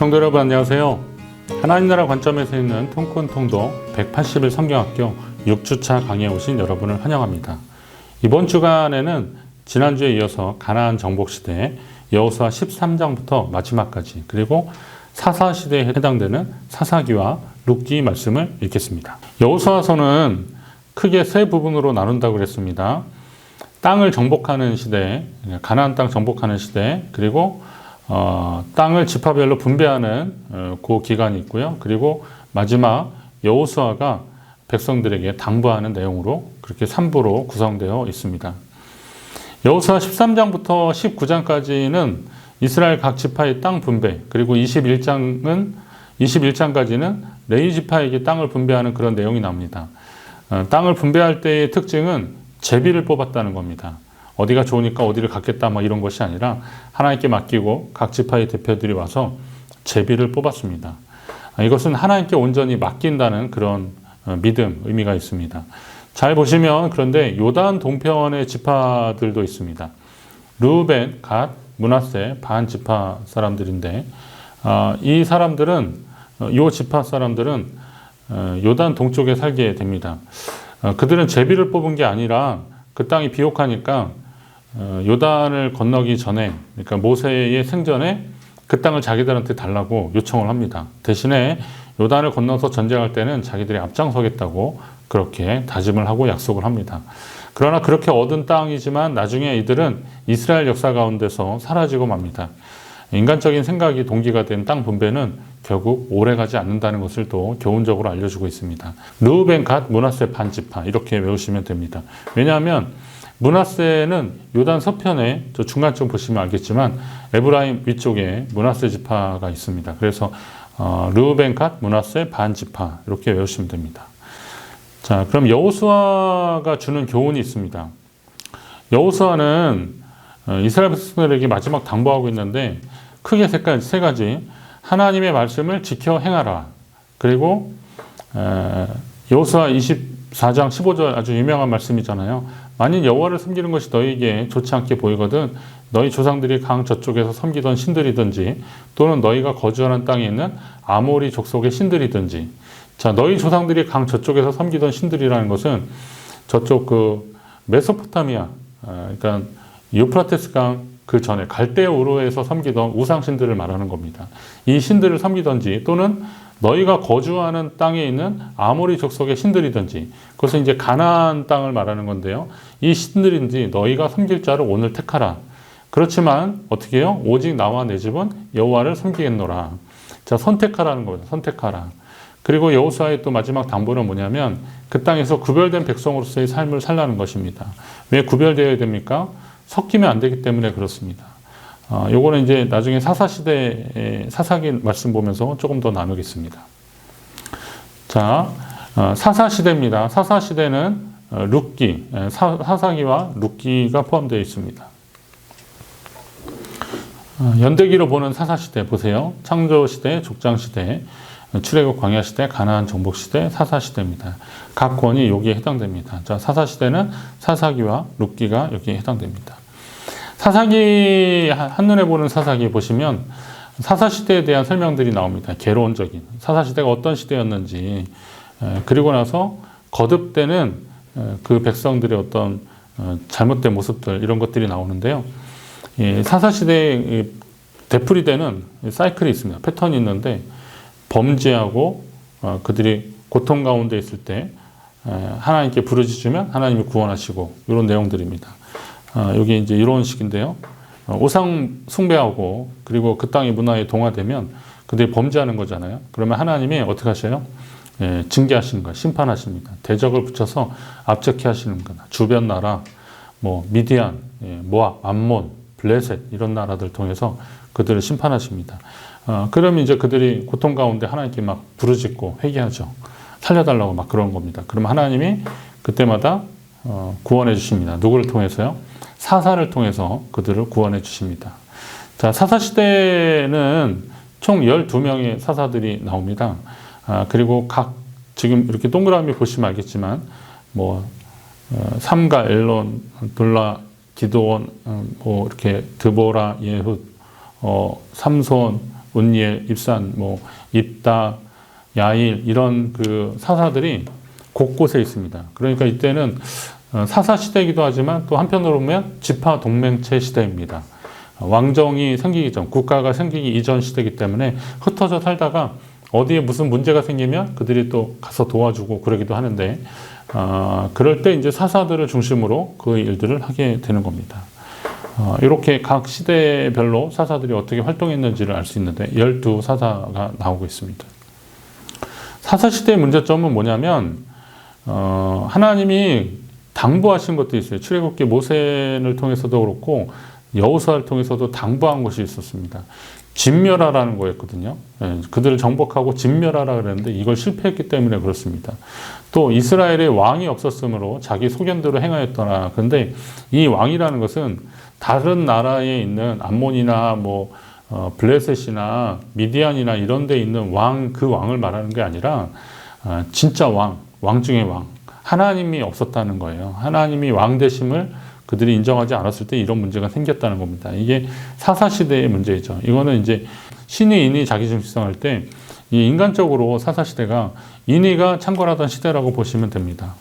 성도 여러분 안녕하세요. 하나님 나라 관점에서 있는 통큰 통도 180일 성경학교 6주차 강의에 오신 여러분을 환영합니다. 이번 주간에는 지난주에 이어서 가나안 정복시대 여호수아 13장부터 마지막까지 그리고 사사시대에 해당되는 사사기와 룻기 말씀을 읽겠습니다. 여호수아서는 크게 세 부분으로 나눈다고 그랬습니다. 땅을 정복하는 시대, 가나안 땅 정복하는 시대, 그리고 땅을 지파별로 분배하는 그 기간이 있고요. 그리고 마지막 여호수아가 백성들에게 당부하는 내용으로 그렇게 3부로 구성되어 있습니다. 여호수아 13장부터 19장까지는 이스라엘 각 지파의 땅 분배, 그리고 21장까지는 레위 지파에게 땅을 분배하는 그런 내용이 나옵니다. 땅을 분배할 때의 특징은 제비를 뽑았다는 겁니다. 어디가 좋으니까 어디를 갖겠다 이런 것이 아니라 하나님께 맡기고 각 지파의 대표들이 와서 제비를 뽑았습니다. 이것은 하나님께 온전히 맡긴다는 그런 믿음, 의미가 있습니다. 잘 보시면 그런데 요단 동편의 지파들도 있습니다. 르우벤, 갓, 므낫세, 반 지파 사람들인데 이 사람들은 요 지파 사람들은 요단 동쪽에 살게 됩니다. 그들은 제비를 뽑은 게 아니라 그 땅이 비옥하니까 요단을 건너기 전에, 그러니까 모세의 생전에 그 땅을 자기들한테 달라고 요청을 합니다. 대신에 요단을 건너서 전쟁할 때는 자기들이 앞장서겠다고 그렇게 다짐을 하고 약속을 합니다. 그러나 그렇게 얻은 땅이지만 나중에 이들은 이스라엘 역사 가운데서 사라지고 맙니다. 인간적인 생각이 동기가 된 땅 분배는 결국 오래가지 않는다는 것을 또 교훈적으로 알려주고 있습니다. 르우벤, 갓, 므낫세, 반 지파 이렇게 외우시면 됩니다. 왜냐하면 므낫세는 요단 서편에 저 중간쯤 보시면 알겠지만 에브라임 위쪽에 므낫세 지파가 있습니다. 그래서 르우벤, 갓, 므낫세, 반 지파 이렇게 외우시면 됩니다. 자, 그럼 여호수아가 주는 교훈이 있습니다. 여호수아는 이스라엘 백성들에게 마지막 당부하고 있는데 크게 세 가지. 하나님의 말씀을 지켜 행하라. 그리고 여호수아 24장 15절 아주 유명한 말씀이잖아요. 만일 여호와를 섬기는 것이 너희에게 좋지 않게 보이거든 너희 조상들이 강 저쪽에서 섬기던 신들이든지 또는 너희가 거주하는 땅에 있는 아모리 족속의 신들이든지. 자, 너희 조상들이 강 저쪽에서 섬기던 신들이라는 것은 저쪽 그 메소포타미아, 그러니까 유프라테스 강 그 전에 갈대 우르에서 섬기던 우상 신들을 말하는 겁니다. 이 신들을 섬기든지 또는 너희가 거주하는 땅에 있는 아모리 족속의 신들이든지, 그것은 이제 가나안 땅을 말하는 건데요. 이 신들인지 너희가 섬길 자를 오늘 택하라. 그렇지만 어떻게 해요? 오직 나와 내 집은 여호와를 섬기겠노라. 자, 선택하라는 거예요. 선택하라. 그리고 여호수아의 또 마지막 당부는 뭐냐면 그 땅에서 구별된 백성으로서의 삶을 살라는 것입니다. 왜 구별되어야 됩니까? 섞이면 안 되기 때문에 그렇습니다. 요거는 이제 나중에 사사시대 사사기 말씀 보면서 조금 더 나누겠습니다. 자, 사사시대입니다. 사사시대는 룻기, 사사기와 룻기가 포함되어 있습니다. 연대기로 보는 사사시대 보세요. 창조시대, 족장시대, 출애굽 광야시대, 가나안 정복시대, 사사시대입니다. 각 권이 여기에 해당됩니다. 자, 사사시대는 사사기와 룻기가 여기에 해당됩니다. 사사기, 한눈에 보는 사사기 보시면 사사시대에 대한 설명들이 나옵니다. 개론적인. 사사시대가 어떤 시대였는지, 그리고 나서 거듭되는 그 백성들의 어떤 잘못된 모습들, 이런 것들이 나오는데요. 사사시대에 되풀이되는 사이클이 있습니다. 패턴이 있는데, 범죄하고 그들이 고통 가운데 있을 때 하나님께 부르짖으면 하나님이 구원하시고 이런 내용들입니다. 여기 이제 이런 식인데요. 우상 숭배하고 그리고 그 땅의 문화에 동화되면 그들이 범죄하는 거잖아요. 그러면 하나님이 어떻게 하셔요? 징계하시는 거예요. 심판하십니다. 대적을 붙여서 압제케 하시는 거다. 주변 나라, 미디안, 모압, 암몬, 블레셋 이런 나라들 통해서 그들을 심판하십니다. 그러면 이제 그들이 고통 가운데 하나님께 막 부르짖고 회개하죠. 살려달라고 막 그런 겁니다. 그러면 하나님이 그때마다 구원해 주십니다. 누구를 통해서요? 사사를 통해서 그들을 구원해 주십니다. 자, 사사시대는 총 12명의 사사들이 나옵니다. 그리고 지금 이렇게 동그라미 보시면 알겠지만, 삼가, 엘론, 돌라, 기드온, 이렇게 드보라, 예훗, 삼손, 온니엘, 입산, 뭐 입다, 야일 이런 그 사사들이 곳곳에 있습니다. 그러니까 이때는 사사 시대이기도 하지만 또 한편으로 보면 지파 동맹체 시대입니다. 왕정이 생기기 전, 국가가 생기기 이전 시대이기 때문에 흩어져 살다가 어디에 무슨 문제가 생기면 그들이 또 가서 도와주고 그러기도 하는데, 그럴 때 이제 사사들을 중심으로 그 일들을 하게 되는 겁니다. 이렇게 각 시대별로 사사들이 어떻게 활동했는지를 알 수 있는데 12사사가 나오고 있습니다. 사사시대의 문제점은 뭐냐면 하나님이 당부하신 것도 있어요. 출애굽기 모세를 통해서도 그렇고 여호수아를 통해서도 당부한 것이 있었습니다. 진멸하라는 거였거든요. 그들을 정복하고 진멸하라 그랬는데 이걸 실패했기 때문에 그렇습니다. 또 이스라엘에 왕이 없었으므로 자기 소견대로 행하였더라. 그런데 이 왕이라는 것은 다른 나라에 있는 암몬이나 뭐 블레셋이나 미디안이나 이런 데 있는 왕, 그 왕을 말하는 게 아니라 진짜 왕 중의 왕, 하나님이 없었다는 거예요. 하나님이 왕 되심을 그들이 인정하지 않았을 때 이런 문제가 생겼다는 겁니다. 이게 사사시대의 문제이죠. 이거는 이제 신이 인이 자기중심성할 때 이 인간적으로 사사시대가 인의가 창궐하던 시대라고 보시면 됩니다.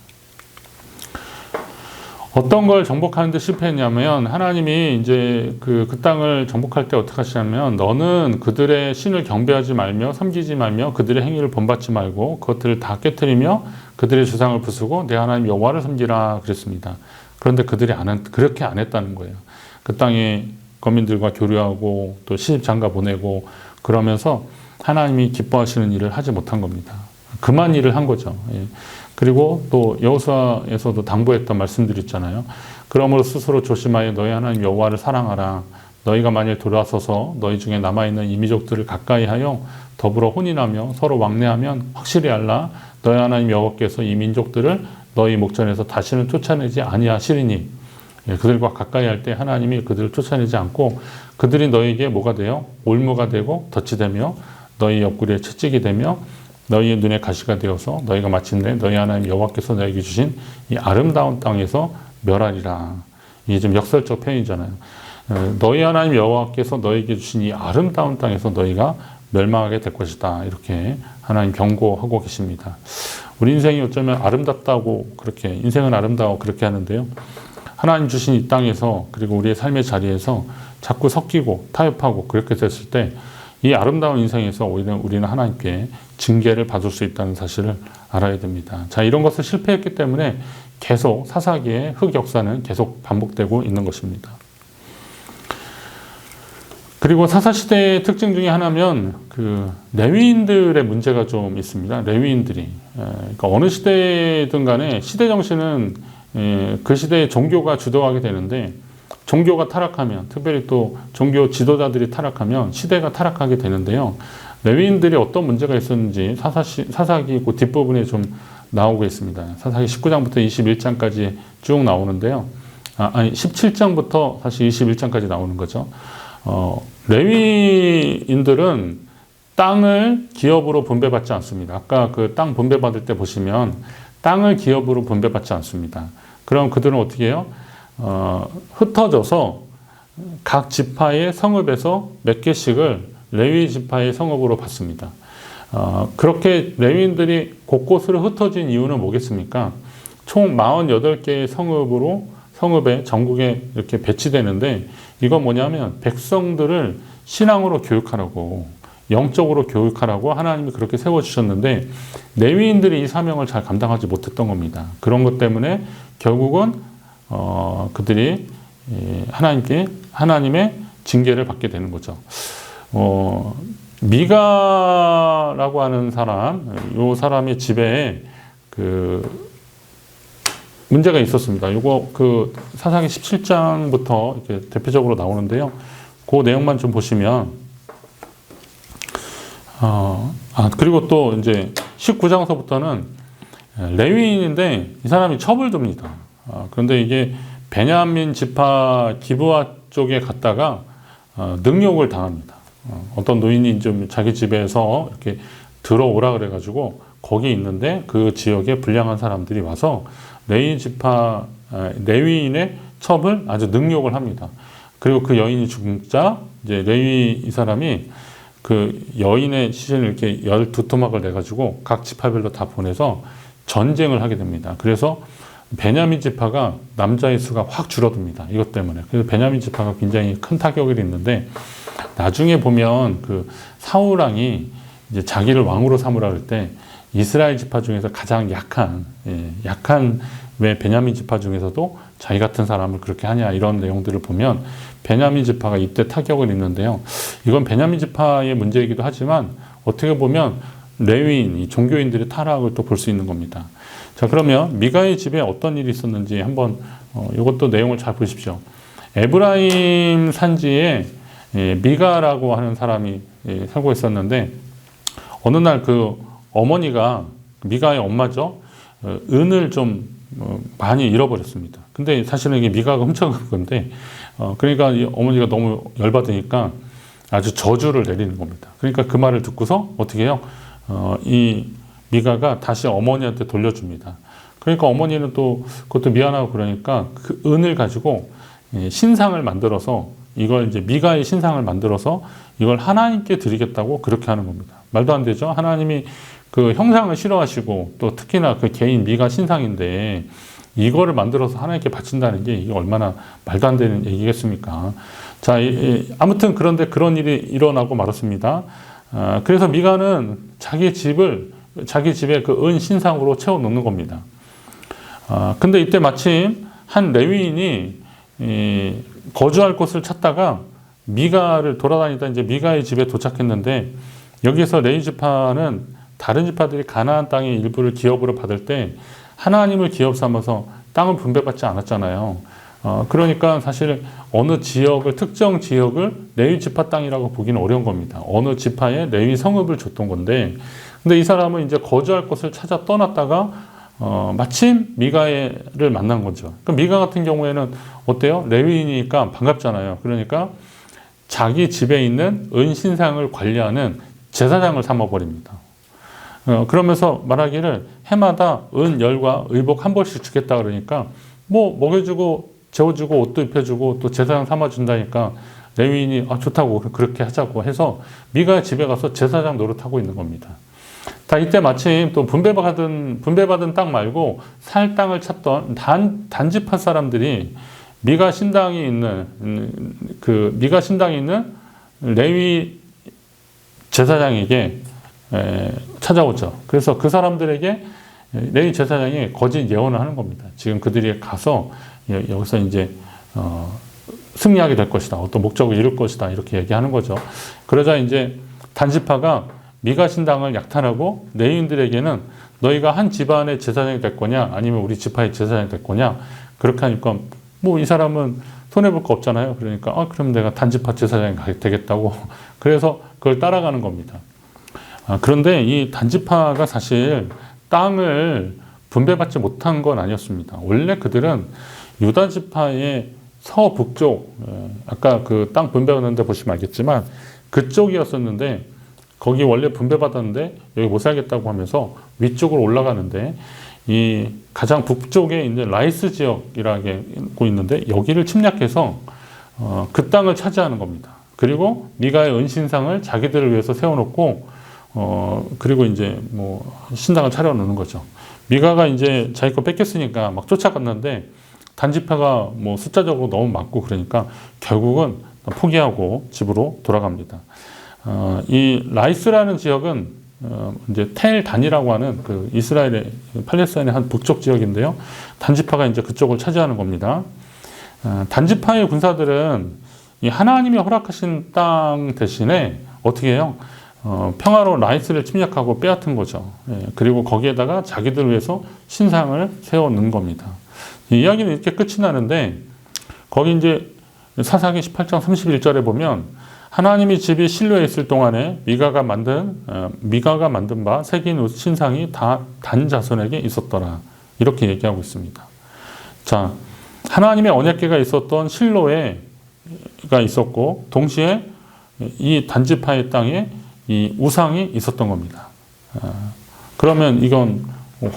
어떤 걸 정복하는 데 실패했냐면 하나님이 이제 그 땅을 정복할 때 어떻게 하시냐면 너는 그들의 신을 경배하지 말며 섬기지 말며 그들의 행위를 본받지 말고 그것들을 다 깨트리며 그들의 주상을 부수고 내 하나님 여호와를 섬기라 그랬습니다. 그런데 그들이 그렇게 안 했다는 거예요. 그 땅에 거민들과 교류하고 또 시집장가 보내고 그러면서 하나님이 기뻐하시는 일을 하지 못한 겁니다. 그만 일을 한 거죠. 예. 그리고 또 여호수아에서도 당부했던 말씀들이 있잖아요. 그러므로 스스로 조심하여 너희 하나님 여호와를 사랑하라. 너희가 만일 돌아서서 너희 중에 남아있는 이민족들을 가까이하여 더불어 혼인하며 서로 왕래하면 확실히 알라. 너희 하나님 여호와께서 이 민족들을 너희 목전에서 다시는 쫓아내지 아니하시리니. 예, 그들과 가까이 할 때 하나님이 그들을 쫓아내지 않고 그들이 너희에게 뭐가 되어 올무가 되고 덫이 되며 너희 옆구리에 채찍이 되며 너희의 눈에 가시가 되어서 너희가 마침내 너희 하나님 여호와께서 너희에게 주신 이 아름다운 땅에서 멸하리라. 이게 좀 역설적 표현이잖아요. 너희 하나님 여호와께서 너희에게 주신 이 아름다운 땅에서 너희가 멸망하게 될 것이다. 이렇게 하나님 경고하고 계십니다. 우리 인생이 어쩌면 아름답다고 그렇게 인생은 아름다워 그렇게 하는데요. 하나님 주신 이 땅에서 그리고 우리의 삶의 자리에서 자꾸 섞이고 타협하고 그렇게 됐을 때 이 아름다운 인생에서 오히려 우리는 하나님께 징계를 받을 수 있다는 사실을 알아야 됩니다. 자, 이런 것을 실패했기 때문에 계속 사사기의 흑역사는 계속 반복되고 있는 것입니다. 그리고 사사시대의 특징 중에 하나면 그 레위인들의 문제가 좀 있습니다. 레위인들이. 그러니까 어느 시대든 간에 시대 정신은 그 시대의 종교가 주도하게 되는데 종교가 타락하면 특별히 또 종교 지도자들이 타락하면 시대가 타락하게 되는데요. 레위인들이 어떤 문제가 있었는지 사사기 그 뒷부분에 좀 나오고 있습니다. 사사기 19장부터 21장까지 쭉 나오는데요. 아니 17장부터 사실 21장까지 나오는 거죠. 레위인들은 땅을 기업으로 분배받지 않습니다. 아까 그 땅 분배받을 때 보시면 땅을 기업으로 분배받지 않습니다. 그럼 그들은 어떻게 해요? 흩어져서 각 지파의 성읍에서 몇 개씩을 레위 지파의 성읍으로 받습니다. 그렇게 레위인들이 곳곳으로 흩어진 이유는 뭐겠습니까? 총 48개의 성읍에 전국에 이렇게 배치되는데 이건 뭐냐면 백성들을 신앙으로 교육하라고 영적으로 교육하라고 하나님이 그렇게 세워주셨는데 레위인들이 이 사명을 잘 감당하지 못했던 겁니다. 그런 것 때문에 결국은 그들이 하나님의 징계를 받게 되는 거죠. 미가라고 하는 사람, 이 사람의 집에 그 문제가 있었습니다. 이거 그 사사기 17장부터 이렇게 대표적으로 나오는데요. 그 내용만 좀 보시면, 그리고 또 이제 19장서부터는 레위인인데 이 사람이 첩을 둡니다. 그런데 이게 베냐민 지파 기브아 쪽에 갔다가 능욕을 당합니다. 어떤 노인이 좀 자기 집에서 이렇게 들어오라 그래가지고 거기 있는데 그 지역에 불량한 사람들이 와서 레위인의 첩을 아주 능욕을 합니다. 그리고 그 여인이 죽자 이제 레위 이 사람이 그 여인의 시신을 이렇게 12토막을 내가지고 각 지파별로 다 보내서 전쟁을 하게 됩니다. 그래서 베냐민 지파가 남자의 수가 확 줄어듭니다. 이것 때문에. 그래서 베냐민 지파가 굉장히 큰 타격을 입는데, 나중에 보면 그 사울 왕이 이제 자기를 왕으로 삼으라 할 때 이스라엘 지파 중에서 가장 약한 왜 베냐민 지파 중에서도 자기 같은 사람을 그렇게 하냐, 이런 내용들을 보면 베냐민 지파가 이때 타격을 입는데요. 이건 베냐민 지파의 문제이기도 하지만 어떻게 보면 레위인, 이 종교인들의 타락을 또 볼 수 있는 겁니다. 자, 그러면 미가의 집에 어떤 일이 있었는지 한번 이것도 내용을 잘 보십시오. 에브라임 산지에 미가라고 하는 사람이 살고 있었는데, 어느 날 그 어머니가, 미가의 엄마죠, 은을 좀 많이 잃어버렸습니다. 근데 사실은 이게 미가가 훔쳐간 건데, 그러니까 이 어머니가 너무 열받으니까 아주 저주를 내리는 겁니다. 그러니까 그 말을 듣고서 어떻게 해요? 이 미가가 다시 어머니한테 돌려줍니다. 그러니까 어머니는 또 그것도 미안하고 그러니까 그 은을 가지고 신상을 만들어서, 이걸 이제 미가의 신상을 만들어서 이걸 하나님께 드리겠다고 그렇게 하는 겁니다. 말도 안 되죠. 하나님이 그 형상을 싫어하시고, 또 특히나 그 개인 미가 신상인데 이거를 만들어서 하나님께 바친다는 게 이게 얼마나 말도 안 되는 얘기겠습니까? 자, 아무튼 그런데 그런 일이 일어나고 말았습니다. 그래서 미가는 자기 집에 그 은 신상으로 채워 놓는 겁니다. 근데 이때 마침 한 레위인이 거주할 곳을 찾다가 미가를 돌아다니다 이제 미가의 집에 도착했는데, 여기서 레위 지파는 다른 지파들이 가나안 땅의 일부를 기업으로 받을 때 하나님을 기업 삼아서 땅을 분배받지 않았잖아요. 그러니까 사실 어느 지역을, 특정 지역을 레위 지파 땅이라고 보기는 어려운 겁니다. 어느 지파에 레위 성읍을 줬던 건데, 근데 이 사람은 이제 거주할 곳을 찾아 떠났다가 마침 미가를 만난 거죠. 그럼 미가 같은 경우에는 어때요? 레위인이니까 반갑잖아요. 그러니까 자기 집에 있는 은 신상을 관리하는 제사장을 삼아버립니다. 그러면서 말하기를 해마다 은 열과 의복 한 벌씩 주겠다 그러니까 뭐 먹여주고 재워주고 옷도 입혀주고 또 제사장 삼아준다니까 레위인이 좋다고 그렇게 하자고 해서 미가의 집에 가서 제사장 노릇하고 있는 겁니다. 다 이때 마침 또 분배받은 땅 말고 살 땅을 찾던 단지파 사람들이 미가 신당이 있는 레위 제사장에게 찾아오죠. 그래서 그 사람들에게 레위 제사장이 거짓 예언을 하는 겁니다. 지금 그들이 가서 여기서 이제 승리하게 될 것이다. 어떤 목적을 이룰 것이다. 이렇게 얘기하는 거죠. 그러자 이제 단지파가 미가 신당을 약탈하고 레위인들에게는 너희가 한 집안의 제사장이 될 거냐, 아니면 우리 지파의 제사장이 될 거냐, 그렇게 하니까 뭐 이 사람은 손해볼 거 없잖아요. 그러니까 그럼 내가 단지파 제사장이 되겠다고 그래서 그걸 따라가는 겁니다. 그런데 이 단지파가 사실 땅을 분배받지 못한 건 아니었습니다. 원래 그들은 유다 지파의 서북쪽, 아까 그 땅 분배받는데 보시면 알겠지만 그쪽이었었는데, 거기 원래 분배받았는데 여기 못 살겠다고 하면서 위쪽으로 올라가는데, 이 가장 북쪽에 있는 라이스 지역이라고 있는데 여기를 침략해서 그 땅을 차지하는 겁니다. 그리고 미가의 은신상을 자기들을 위해서 세워놓고 그리고 이제 뭐 신당을 차려놓는 거죠. 미가가 이제 자기 거 뺏겼으니까 막 쫓아갔는데 단지파가 뭐 숫자적으로 너무 많고 그러니까 결국은 포기하고 집으로 돌아갑니다. 이 라이스라는 지역은 이제 텔 단이라고 하는 그 이스라엘의 팔레스타인의 한 북쪽 지역인데요. 단지파가 이제 그쪽을 차지하는 겁니다. 단지파의 군사들은 이 하나님이 허락하신 땅 대신에 어떻게 해요? 평화로운 라이스를 침략하고 빼앗은 거죠. 그리고 거기에다가 자기들 위해서 신상을 세워놓은 겁니다. 이 이야기는 이렇게 끝이 나는데, 거기 이제 사사기 18장 31절에 보면 하나님이 집이 실로에 있을 동안에 미가가 만든 바 새긴 옷 신상이 다 단 자손에게 있었더라. 이렇게 얘기하고 있습니다. 자, 하나님의 언약궤가 있었던 실로에가 있었고, 동시에 이 단지파의 땅에 이 우상이 있었던 겁니다. 그러면 이건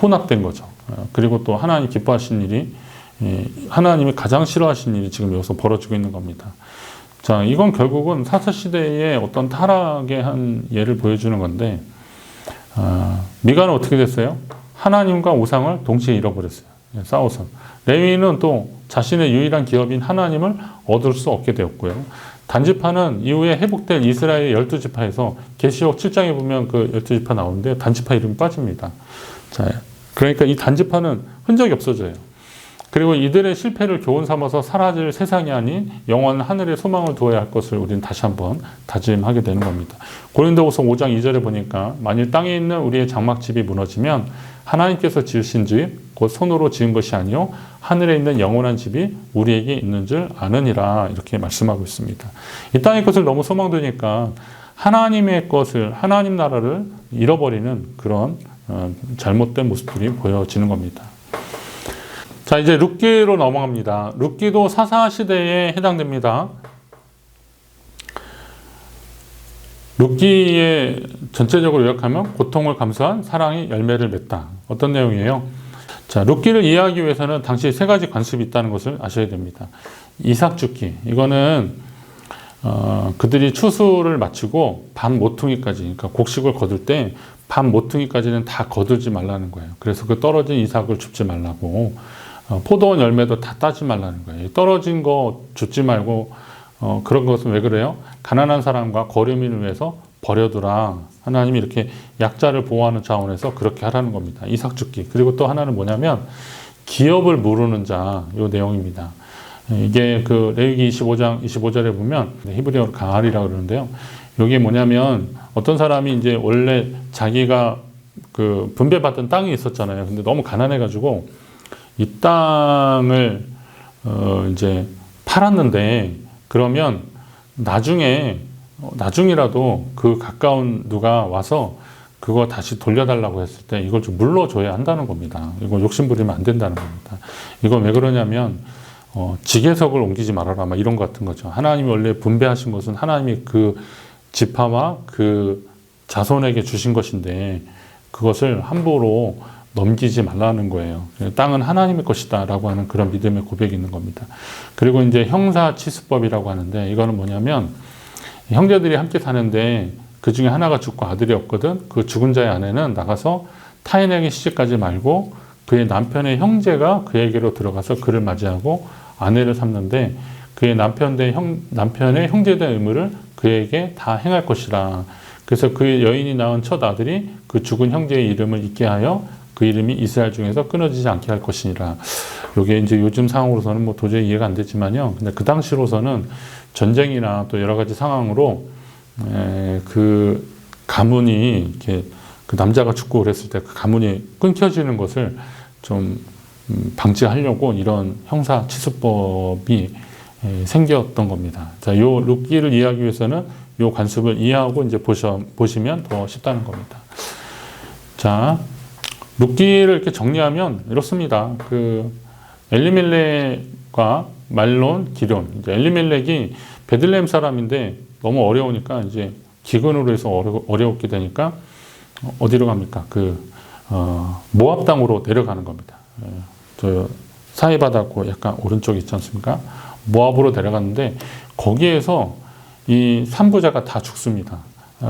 혼합된 거죠. 그리고 또 하나님 기뻐하신 일이, 하나님이 가장 싫어하신 일이 지금 여기서 벌어지고 있는 겁니다. 자, 이건 결국은 사사시대의 어떤 타락의 한 예를 보여주는 건데, 미가는 어떻게 됐어요? 하나님과 우상을 동시에 잃어버렸어요. 싸워서. 레위는 또 자신의 유일한 기업인 하나님을 얻을 수 없게 되었고요. 단지파는 이후에 회복될 이스라엘 12지파에서 계시록 7장에 보면 그 12지파 나오는데 단지파 이름이 빠집니다. 자, 그러니까 이 단지파는 흔적이 없어져요. 그리고 이들의 실패를 교훈 삼아서 사라질 세상이 아닌 영원 하늘의 소망을 두어야 할 것을 우리는 다시 한번 다짐하게 되는 겁니다. 고린도후서 5장 2절에 보니까 만일 땅에 있는 우리의 장막집이 무너지면 하나님께서 지으신 집, 곧 손으로 지은 것이 아니요 하늘에 있는 영원한 집이 우리에게 있는 줄 아느니라 이렇게 말씀하고 있습니다. 이 땅의 것을 너무 소망두니까 하나님의 것을, 하나님 나라를 잃어버리는 그런 잘못된 모습들이 보여지는 겁니다. 자, 이제 룻기로 넘어갑니다. 룻기도 사사시대에 해당됩니다. 룻기에 전체적으로 요약하면 고통을 감수한 사랑이 열매를 맺다. 어떤 내용이에요? 자, 룻기를 이해하기 위해서는 당시 세 가지 관습이 있다는 것을 아셔야 됩니다. 이삭 죽기. 이거는 그들이 추수를 마치고 밤 모퉁이까지, 그러니까 곡식을 거둘 때 밤 모퉁이까지는 다 거두지 말라는 거예요. 그래서 그 떨어진 이삭을 줍지 말라고. 포도원 열매도 다 따지 말라는 거예요. 떨어진 거 줍지 말고 그런 것은 왜 그래요? 가난한 사람과 거류민을 위해서 버려두라. 하나님이 이렇게 약자를 보호하는 차원에서 그렇게 하라는 겁니다. 이삭 죽기. 그리고 또 하나는 뭐냐면 기업을 무르는 자, 요 내용입니다. 이게 그 레위기 25장 25절에 보면 히브리어로 가알이라고 그러는데요. 이게 뭐냐면 어떤 사람이 이제 원래 자기가 그 분배받은 땅이 있었잖아요. 근데 너무 가난해가지고 이 땅을 이제 팔았는데 그러면 나중이라도 그 가까운 누가 와서 그거 다시 돌려달라고 했을 때 이걸 좀 물러줘야 한다는 겁니다. 이거 욕심부리면 안 된다는 겁니다. 이건 왜 그러냐면 지계석을 옮기지 말아라 막 이런 것 같은 거죠. 하나님이 원래 분배하신 것은 하나님이 그 지파와 그 자손에게 주신 것인데 그것을 함부로 넘기지 말라는 거예요. 땅은 하나님의 것이다 라고 하는 그런 믿음의 고백이 있는 겁니다. 그리고 이제 형사치수법이라고 하는데 이거는 뭐냐면 형제들이 함께 사는데 그 중에 하나가 죽고 아들이 없거든. 그 죽은 자의 아내는 나가서 타인에게 시집가지 말고 그의 남편의 형제가 그에게로 들어가서 그를 맞이하고 아내를 삼는데 그의 남편의 형제된 의무를 그에게 다 행할 것이라. 그래서 그 여인이 낳은 첫 아들이 그 죽은 형제의 이름을 잊게 하여 그 이름이 이스라엘 중에서 끊어지지 않게 할 것이니라. 이게 이제 요즘 상황으로서는 뭐 도저히 이해가 안 되지만요. 근데 그 당시로서는 전쟁이나 또 여러 가지 상황으로 그 가문이 이렇게 그 남자가 죽고 그랬을 때 그 가문이 끊겨지는 것을 좀 방지하려고 이런 형사 치수법이 생겼던 겁니다. 자, 요 룻기를 이해하기 위해서는 요 관습을 이해하고 이제 보시면 더 쉽다는 겁니다. 자, 룻기를 이렇게 정리하면 이렇습니다. 그 엘리멜렉과 말론, 기럐. 이제 엘리멜렉이 베들레헴 사람인데 너무 어려우니까 이제 기근으로 해서 어려웠게 되니까 어디로 갑니까? 모압 땅으로 내려가는 겁니다. 저 사해바다고 약간 오른쪽에 있지 않습니까? 모압으로 내려갔는데 거기에서 이 3부자가 다 죽습니다.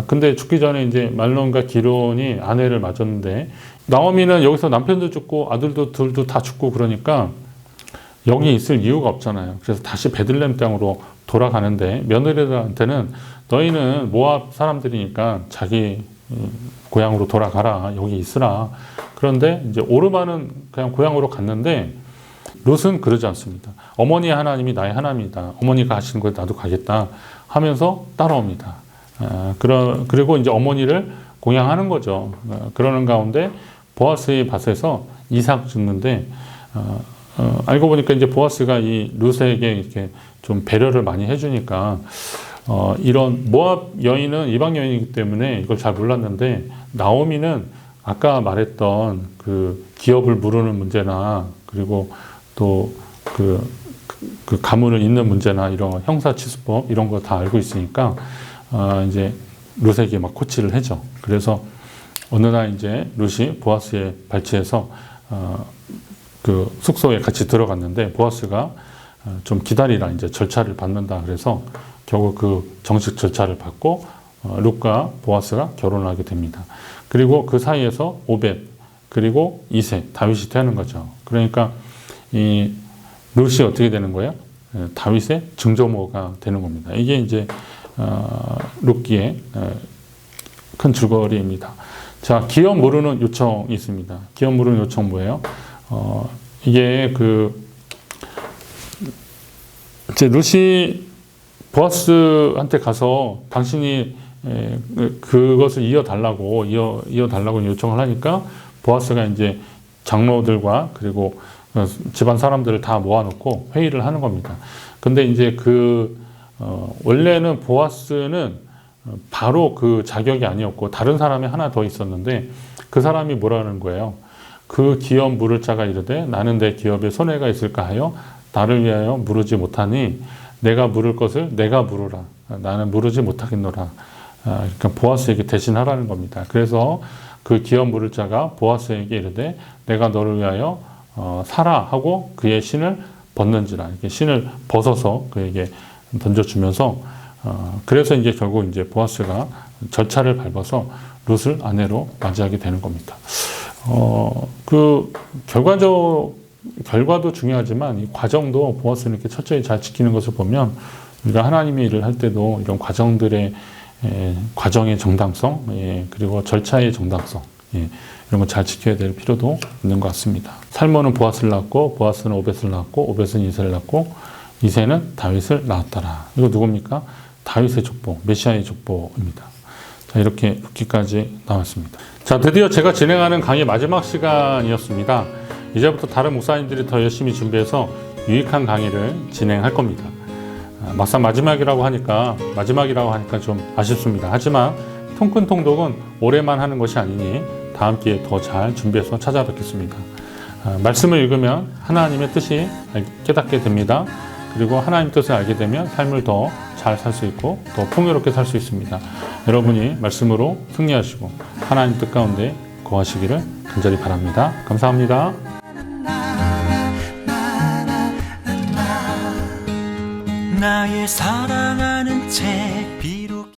근데 죽기 전에 이제 말론과 기럐이 아내를 맞았는데 나오미는 여기서 남편도 죽고 아들도 둘도 다 죽고 그러니까 여기 있을 이유가 없잖아요. 그래서 다시 베들레헴 땅으로 돌아가는데 며느리들한테는 너희는 모압 사람들이니까 자기 고향으로 돌아가라. 여기 있으라. 그런데 이제 오르마는 그냥 고향으로 갔는데 룻은 그러지 않습니다. 어머니의 하나님이 나의 하나님이다. 어머니가 하시는 거에 나도 가겠다 하면서 따라옵니다. 그리고 이제 어머니를 공양하는 거죠. 그러는 가운데 보아스의 밭에서 이삭 죽는데 알고 보니까 이제 보아스가 이 룻에게 이렇게 좀 배려를 많이 해주니까 이런 모압 여인은 이방 여인이기 때문에 이걸 잘 몰랐는데 나오미는 아까 말했던 그 기업을 무르는 문제나 그리고 또 그 가문을 잇는 문제나 이런 형사치수법 이런 거 다 알고 있으니까 이제 룻에게 막 코치를 해줘. 그래서 어느 날 이제 룻이 보아스의 발치해서 그 숙소에 같이 들어갔는데 보아스가 좀 기다리라 이제 절차를 받는다 그래서 결국 그 정식 절차를 밟고 룻과 보아스가 결혼을 하게 됩니다. 그리고 그 사이에서 오벳 그리고 이세 다윗이 태어나는 거죠. 그러니까 이 룻이 어떻게 되는 거예요? 다윗의 증조모가 되는 겁니다. 이게 이제 룻기의 큰 줄거리입니다. 자, 기업 모르는 요청이 있습니다. 기업 모르는 요청 뭐예요? 이게 이제 룻이 보아스한테 가서 당신이 그것을 이어달라고 요청을 하니까 보아스가 이제 장로들과 그리고 집안 사람들을 다 모아놓고 회의를 하는 겁니다. 근데 이제 원래는 보아스는 바로 그 자격이 아니었고 다른 사람이 하나 더 있었는데 그 사람이 뭐라는 거예요? 그 기업 물을 자가 이르되 나는 내 기업에 손해가 있을까 하여 나를 위하여 물으지 못하니 내가 물을 것을 내가 물으라. 나는 물으지 못하겠노라. 그러니까 보아스에게 대신하라는 겁니다. 그래서 그 기업 물을 자가 보아스에게 이르되 내가 너를 위하여 사라 하고 그의 신을 벗는지라. 이렇게 신을 벗어서 그에게 던져주면서 그래서 이제 결국 이제 보아스가 절차를 밟아서 룻을 아내로 맞이하게 되는 겁니다. 그 결과도 중요하지만 이 과정도 보아스는 이렇게 철저히 잘 지키는 것을 보면 우리가 하나님의 일을 할 때도 이런 과정의 정당성, 그리고 절차의 정당성, 이런 거 잘 지켜야 될 필요도 있는 것 같습니다. 살몬은 보아스를 낳고, 보아스는 오벳을 낳고, 오벳은 이새를 낳고, 이새는 다윗을 낳았더라. 이거 누굽니까? 다윗의 족보, 메시아의 족보입니다. 자, 이렇게 룻기까지 나왔습니다. 자, 드디어 제가 진행하는 강의 마지막 시간이었습니다. 이제부터 다른 목사님들이 더 열심히 준비해서 유익한 강의를 진행할 겁니다. 막상 마지막이라고 하니까 좀 아쉽습니다. 하지만 통큰 통독은 올해만 하는 것이 아니니 다음 기회에 더 잘 준비해서 찾아뵙겠습니다. 말씀을 읽으면 하나님의 뜻이 깨닫게 됩니다. 그리고 하나님 뜻을 알게 되면 삶을 더 잘 살 수 있고 더 풍요롭게 살 수 있습니다. 여러분이 말씀으로 승리하시고 하나님 뜻 가운데 거하시기를 간절히 바랍니다. 감사합니다. 나의 사랑하는 채비